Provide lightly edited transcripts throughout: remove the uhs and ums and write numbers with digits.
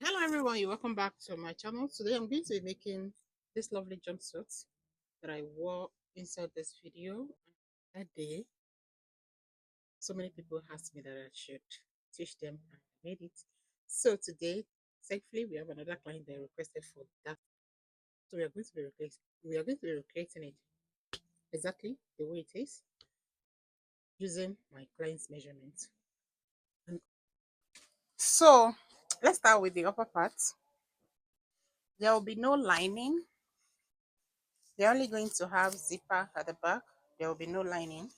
Hello everyone, you're welcome back to my channel. Today I'm going to be making this lovely jumpsuit that I wore inside this video. That day, so many people asked me that I should teach them and I made it. So today, thankfully, we have another client that requested for that. So we are going to be recreating it exactly the way it is using my client's measurements. So let's start with the upper part. There will be no lining. They're only going to have zipper at the back. There will be no lining.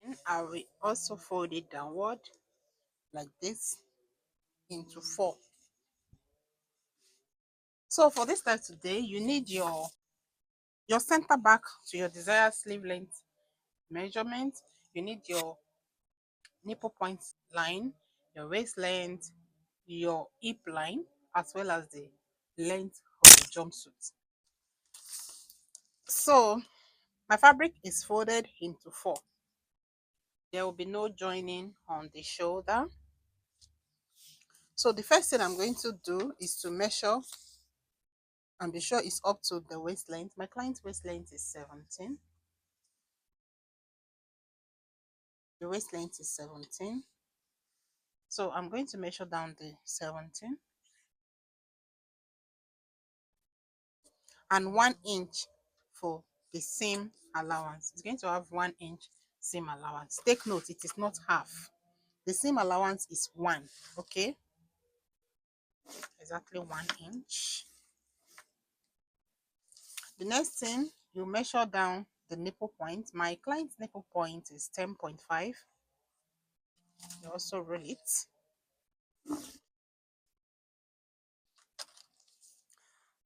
And I will also fold it downward like this into four. So for this style today, you need your center back to your desired sleeve length measurement. You need your nipple point line, your waist length, your hip line, as well as the length of the jumpsuit. So my fabric is folded into four. There will be no joining on the shoulder. So the first thing I'm going to do is to measure and be sure it's up to the waist length. My client's waist length is 17. The waist length is 17. So I'm going to measure down the 17 and 1 inch for the seam allowance. It's going to have 1 inch seam allowance. Take note, it is not half. The seam allowance is 1, okay? Exactly 1 inch. The next thing, you measure down the nipple point. My client's nipple point is 10.5. You also roll it.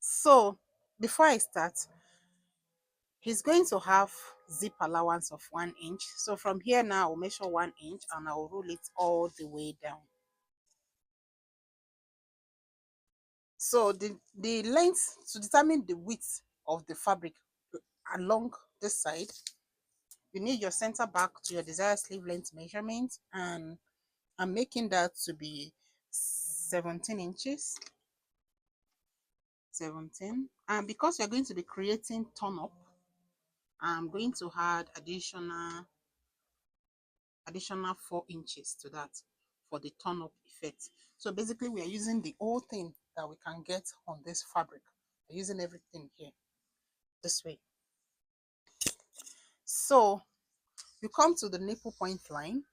So before I start, he's going to have zip allowance of 1 inch. So from here now, I'll measure 1 inch and I'll roll it all the way down. So the length to determine the width of the fabric along this side, you need your center back to your desired sleeve length measurement, and I'm making that to be 17 inches. 17. And because you're going to be creating turn up, I'm going to add additional 4 inches to that for the turn up effect. So basically we are using the whole thing that we can get on this fabric. We're using everything here this way. So you come to the nipple point line.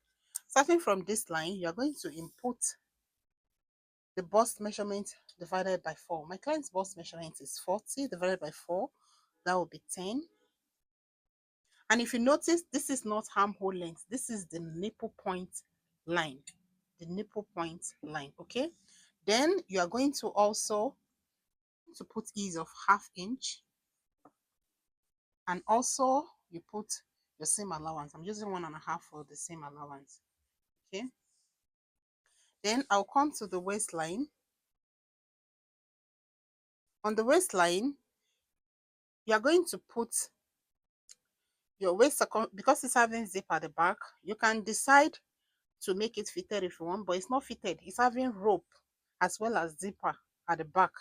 Starting from this line, you're going to input the bust measurement divided by 4. My client's bust measurement is 40 divided by 4. That will be 10. And if you notice, this is not armhole length. This is the nipple point line. The nipple point line, okay? Then you are going to also to put ease of 1/2 inch. And also you put your seam allowance. I'm using 1.5 for the seam allowance, okay? Then I'll come to the waistline. On the waistline, you are going to put your waist because it's having zip at the back. You can decide to make it fitted if you want, but it's not fitted. It's having rope as well as zipper at the back.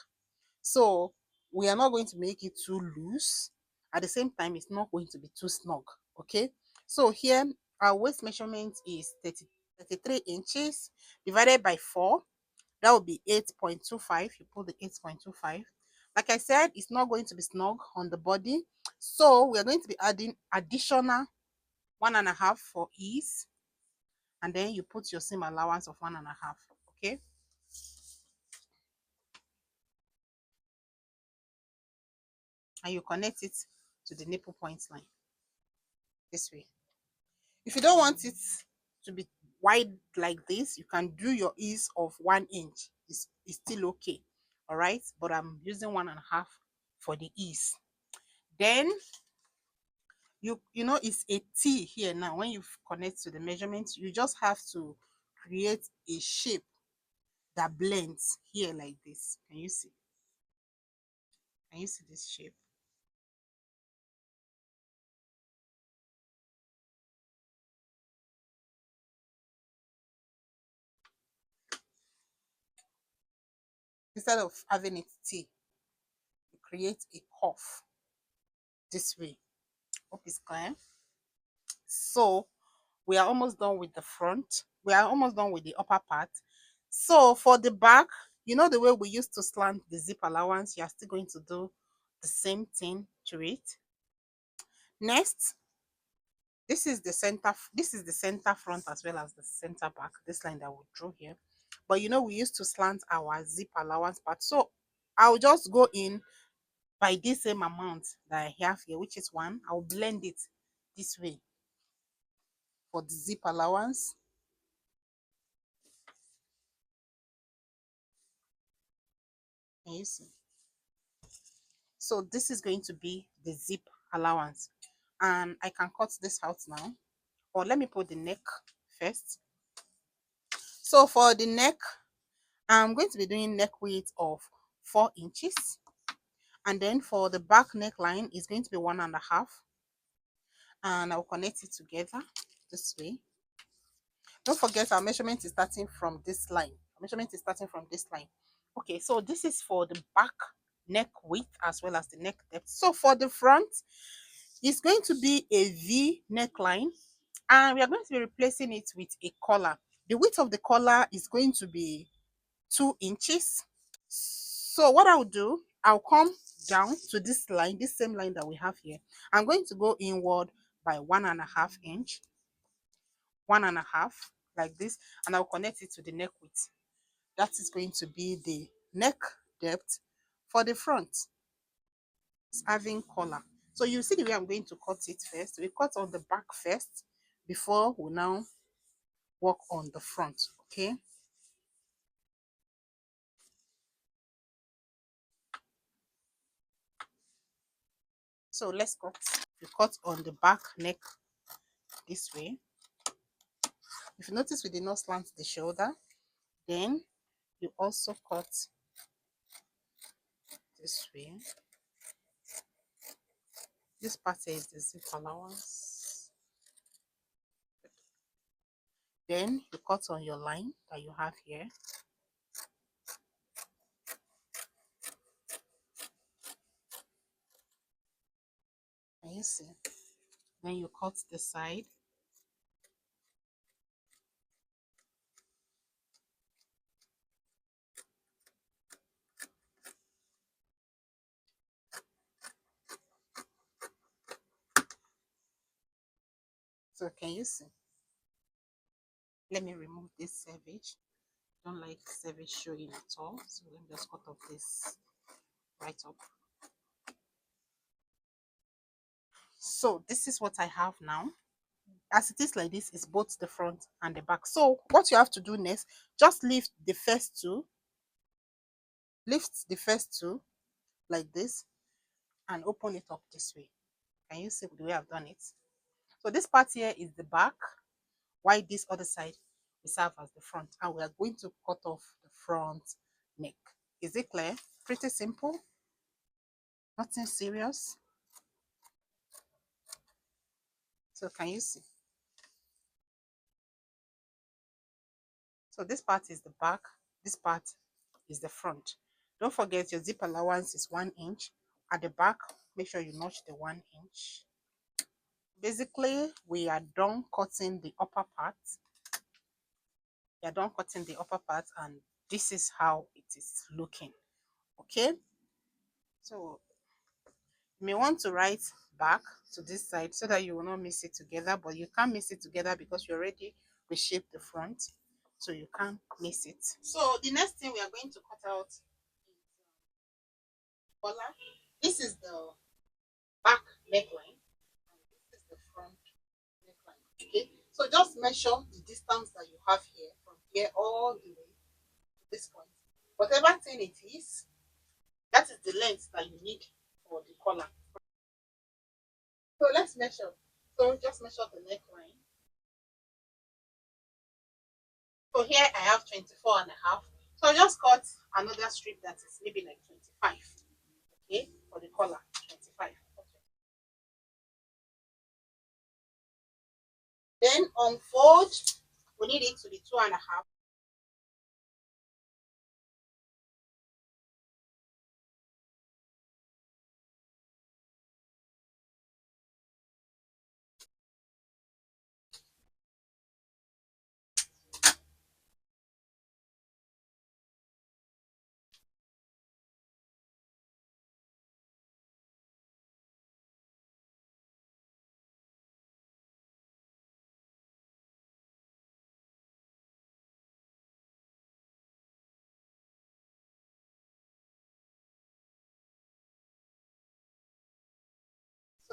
So we are not going to make it too loose. At the same time, it's not going to be too snug, okay? So here, our waist measurement is 33 inches divided by 4. That would be 8.25. You put the 8.25. Like I said, it's not going to be snug on the body. So we are going to be adding additional 1.5 for ease. And then you put your seam allowance of 1.5, okay? And you connect it to the nipple point line this way. If you don't want it to be wide like this, you can do your ease of 1 inch. It's still okay, all right? But I'm using 1.5 for the ease. Then you know it's a T here now. When you connect to the measurement, you just have to create a shape that blends here like this. Can you see this shape? Instead of having it T, you create a cuff this way. Hope it's clear. So we are almost done with the front. We are almost done with the upper part. So for the back, you know the way we used to slant the zip allowance, you are still going to do the same thing to it. Next, this is the center front as well as the center back, this line that we drew here. But you know we used to slant our zip allowance part, so I'll just go in by this same amount that I have here, which is 1. I'll blend it this way for the zip allowance. Can you see? So this is going to be the zip allowance, and I can cut this out now, or let me put the neck first. So for the neck, I'm going to be doing neck width of 4 inches, and then for the back neckline is going to be 1.5, and I'll connect it together this way. Don't forget our measurement is starting from this line. Our measurement is starting from this line. Okay, so this is for the back neck width as well as the neck depth. So for the front, it's going to be a V neckline, and we are going to be replacing it with a collar. The width of the collar is going to be 2 inches. So what I'll do, I'll come down to this line, this same line that we have here. I'm going to go inward by 1.5 inch, 1.5, like this, and I'll connect it to the neck width. That is going to be the neck depth for the front. It's having collar. So you see the way I'm going to cut it first. We cut on the back first before we now work on the front. Okay. So let's cut. You cut on the back neck this way. If you notice, we did not slant the shoulder. Then you also cut this way. This part here is the zip allowance. Then you cut on your line that you have here. Can you see? Then you cut the side. So can you see? Let me remove this savage. Don't like savage showing at all. So let me just cut off this right up. So this is what I have now. As it is like this, is both the front and the back. So what you have to do next, just lift the first two, like this, and open it up this way. Can you see the way I've done it? So this part here is the back, while this other side will serve as the front, and we are going to cut off the front neck. Is it clear? Pretty simple, nothing serious. So can you see? So this part is the back, this part is the front. Don't forget your zip allowance is 1 inch. At the back, make sure you notch the 1 inch. Basically, we are done cutting the upper part. We are done cutting the upper part, and this is how it is looking. Okay, so you may want to write back to this side so that you will not mix it together, but you can't mix it together because you already reshaped the front, so you can't miss it. So the next thing we are going to cut out is collar. This is the back neckline, and this is the front neckline. Okay, so just measure the distance that you have here from here all the way to this point. Whatever thing it is, that is the length that you need for the collar. So let's measure. So just measure the neckline. So here I have 24.5. So I just cut another strip that is maybe like 25. Okay, for the collar, 25. Okay. Then unfold, we need it to be 2.5.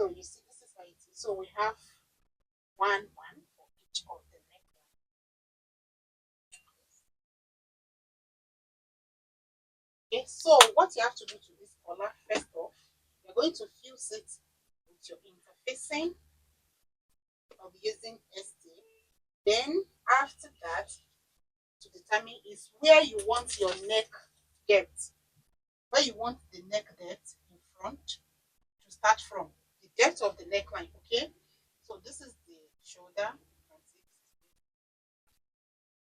So you see, this is how it is. So we have one for each of the neckline. Okay, so what you have to do to this collar, first off, you're going to fuse it with your interfacing. I'll be using ST. Then after that, to determine is where you want your neck depth, where you want the neck depth in front to start from, the depth of the neckline. Okay, so this is the shoulder.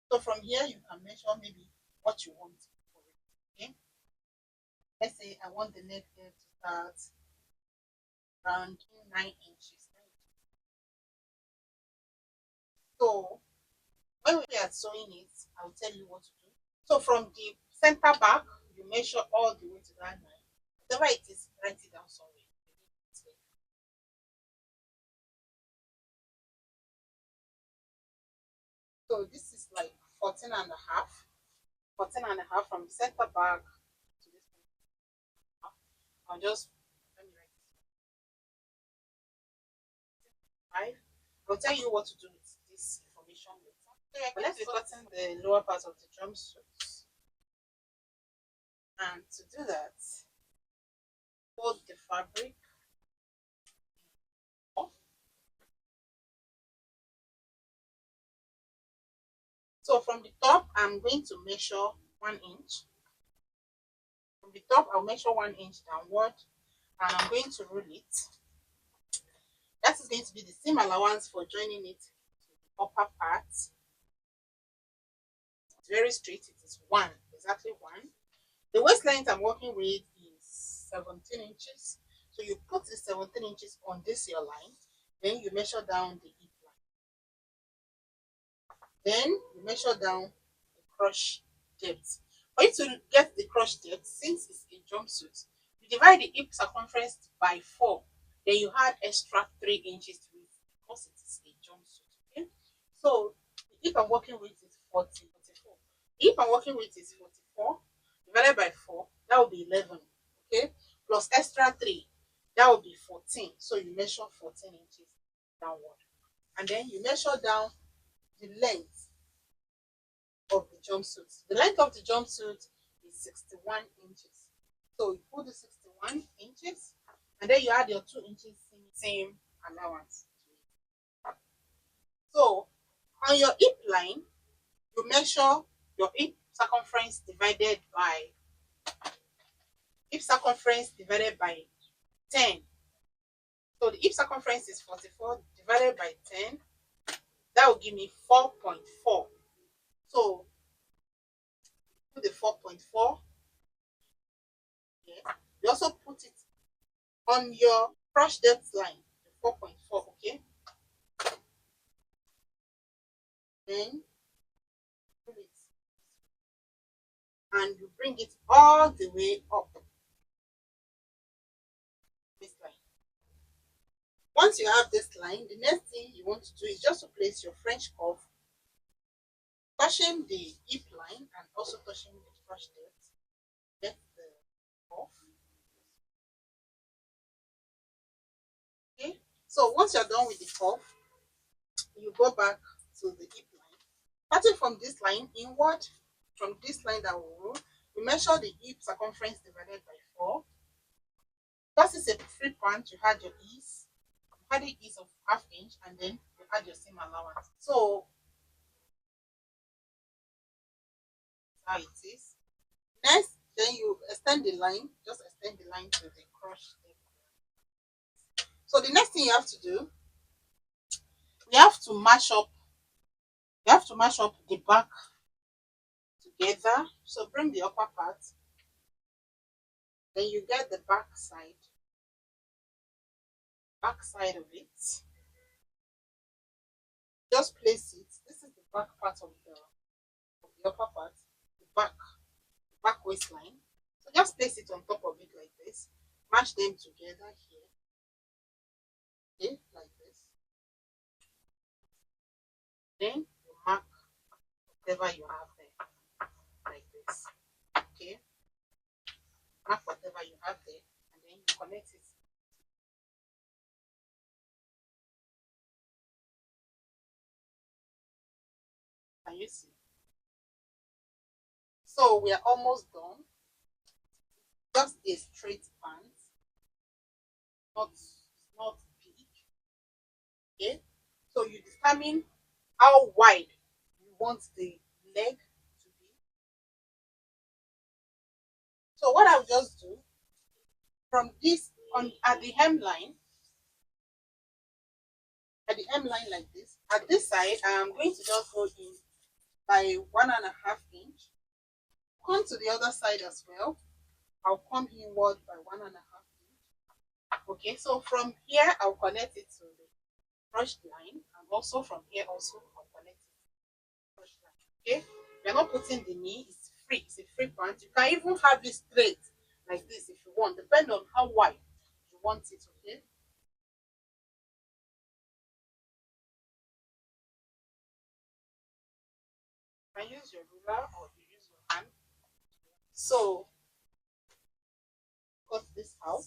So from here you can measure maybe what you want for it. Okay, let's say I want the neck depth to start around 9 inches. So when we are sewing it, I'll tell you what to do. So from the center back, you measure all the way to that line. Whatever it is, write it down somewhere. So this is like 14 and a half. 14 and a half from center back to this point. I'll just let me write this 5. I'll tell you what to do with this information later. But let's be cutting the lower part of the jumpsuit. And to do that, fold the fabric off. So from the top, I'm going to measure 1 inch. From the top, I'll measure 1 inch downward, and I'm going to roll it. That is going to be the seam allowance for joining it to the upper part. It's very straight. It is 1, exactly 1. The waist length I'm working with is 17 inches. So you put the 17 inches on this your line, then you measure down the hip line. Then you measure down the crotch depth. For you to get the crotch depth, since it's a jumpsuit, you divide the hip circumference by 4. Then you add extra 3 inches to it because it is a jumpsuit. Okay? So the hip I'm working with is 44. The hip I'm working with is 44 divided by 4, that will be 11. Okay? Plus extra 3, that will be 14. So you measure 14 inches downward. And then you measure down the length of the jumpsuit. The length of the jumpsuit is 61 inches. So you put the 61 inches and then you add your 2 inches seam allowance to it. So on your hip line, you measure your hip circumference divided by 10. So the hip circumference is 44 divided by 10. That will give me 4.4. So put the 4.4 here. You also put it on your crotch depth line, the 4.4. Okay. Then pull it and you bring it all the way up this line. Once you have this line, the next thing you want to do is just to place your French cuff, touching the hip line and also touching the crotch depth. Get the cuff. Okay. So once you're done with the cuff, you go back to the hip line. Starting from this line inward, from this line that will roll, you measure the hip circumference divided by 4. Because it's a free pant, you had your ease. You had the ease of ½ inch, and then you add your seam allowance. So that's how it is. Next, then you extend the line, just extend the line to the crotch. So the next thing you have to do, you have to mash up the back together. So bring the upper part, then you get the back side of it. Just place it. This is the back part of the upper part, the back waistline. So just place it on top of it like this. Mash them together here. Okay, like this. Then you mark whatever you have there, like this. Okay, mark whatever you have there, and then you connect it. Can you see? So we are almost done. Just a straight pant, not big. Okay. So you determine how wide you want the leg to be. So what I'll just do from this on at the hemline, like this. At this side, I'm going to just go in by 1.5 inch. Come to the other side as well. I'll come inward by 1.5 inch. Okay, so from here I'll connect it to the brushed line, and also from here also I'll connect it to the brushed line. Okay, you're not putting the knee, it's free, it's a free pant. You can even have it straight like this if you want, depending on how wide you want it. Okay. You can use your ruler or you use your hand. So cut this out.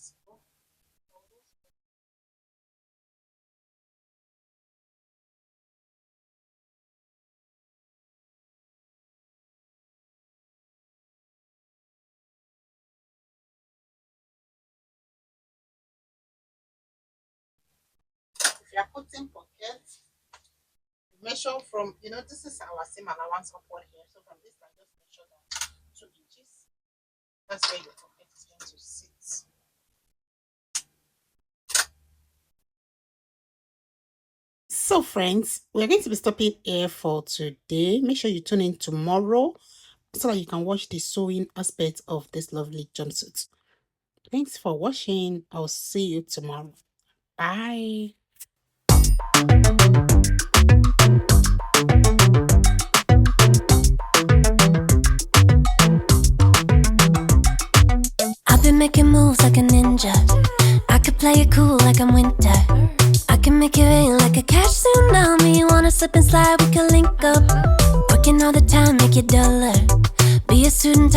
If you are putting pockets, measure from, this is our seam allowance upward here. So from this line, just measure down 2 inches. That's where your pocket is going to sit. So friends, we're going to be stopping here for today. Make sure you tune in tomorrow so that you can watch the sewing aspect of this lovely jumpsuit. Thanks for watching. I'll see you tomorrow. Bye. I've been making moves like a ninja. I could play it cool like I'm winter. I can make it rain like a cash tsunami. Wanna slip and slide, we can link up. Working all the time, make it duller. Be a student